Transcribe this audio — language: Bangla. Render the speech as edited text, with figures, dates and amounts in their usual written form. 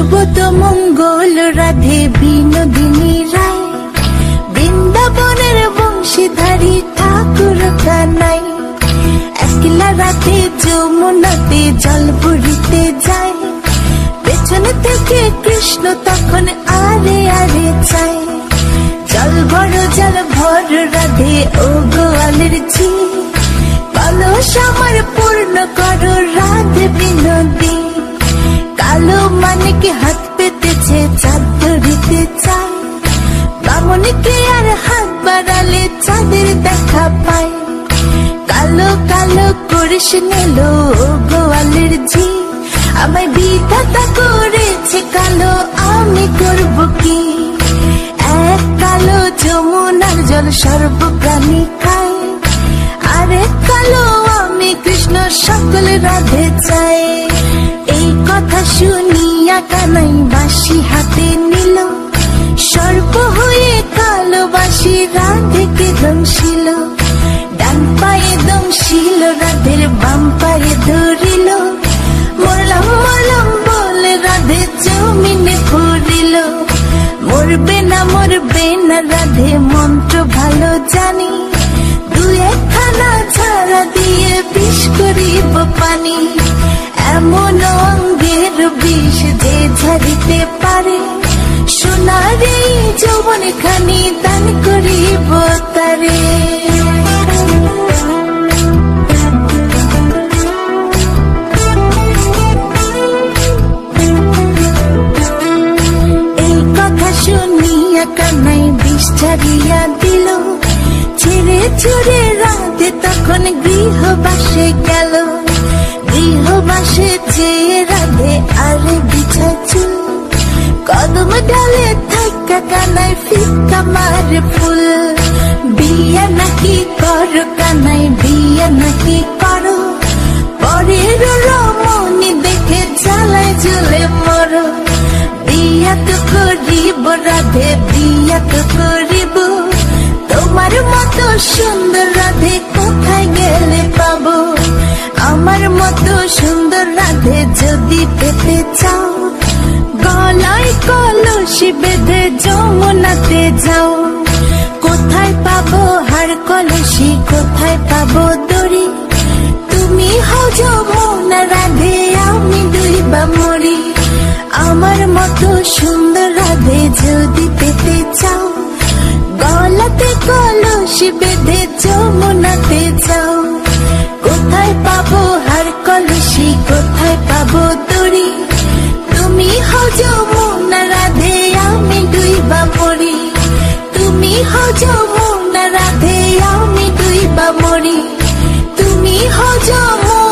সর্বত মঙ্গল রাধে বিনোদিনী রায়, বৃন্দাবনের বংশীধারী ঠাকুর কানাই। একলা রাতে যমুনাতে জল ভরিতে যায়, পেছনে থেকে কৃষ্ণ তখন আরে আরে চায়। জল ভর রাধে ও গোয়ালের ঝি, কলস আমার পূর্ণ করো রাধে বিনোদী। কালো মানিকে হাত পেতেছে চাঁদ ধরিতে চায়, বামনিকে আর হাত বাড়ালে চাঁদের দেখা পায়। কালো কালো করিস নিল গোয়ালের ঝি, আমায় বিধাতা করেছে কালো, আমি করব কি? এক কালো যমুনার জল সর্বপ্রাণী খায়, আরেক কালো আমি কৃষ্ণ সকল রাধে চাই। এই কথা শুনিয়া কানাই বাঁশি হাতে নিল, সর্প হয়ে কালো বাঁশি রাধেকে দংশিল। ডান পায়ে দংশিল রাধের বাম পায়ে ধরিল, মরলাম মরলাম বলে রাধে জমিনে পড়িল। মরবে না রাধে মন্ত্র ভালো জানি, দু একখানা ছাড়া দিয়ে বিষ করিব পানি। এমন অঙ্গের বিষ যে ঝাড়িতে পারে, সোনার এই যৌবন খানি দান করিব তারে। এই কথা শুনিয়া কানাই বিষ ছাড়িয়া দিল, ছেড়ে ছুড়ে রাধে তখন গৃহবাসে গেল। গৃহবাসে যেয়ে রাধে আরে বিছা চুল, কদম ডালে থাকা কানাই ফিকা মারে ফুল। বিয়া নাকি করো কানাই বিয়া নাকি করো, পরের রমণী দেখে জ্বালায় জ্বলে মরো। বিয়া তো করিব রাধে বিয়া তো করিব, তোমার মতো সুন্দর রাধে কোথায় গেলে পাবো? আমার মতো সুন্দর রাধে যদি পেতে চাও, গলায় কলসি বেঁধে যমুনাতে যাও। কোথায় পাবো হার কলসি, কোথায় পাবো দড়ি? তুমি হও যমুনা রাধে, আমি ডুইবা মরি। আমার মতো সুন্দর রাধে যদি পেতে চাও, গলাতে কলসি বেঁধে যমুনাতে যাও। কোথায় পাবো হার কলসি, কোথায় পাবো দড়ি? তুমি হও যমুনা রাধে, আমি ডুইবা মরি। তুমি হও যমুনা রাধে, আমি ডুইবা মরি। তুমি হও যমুনা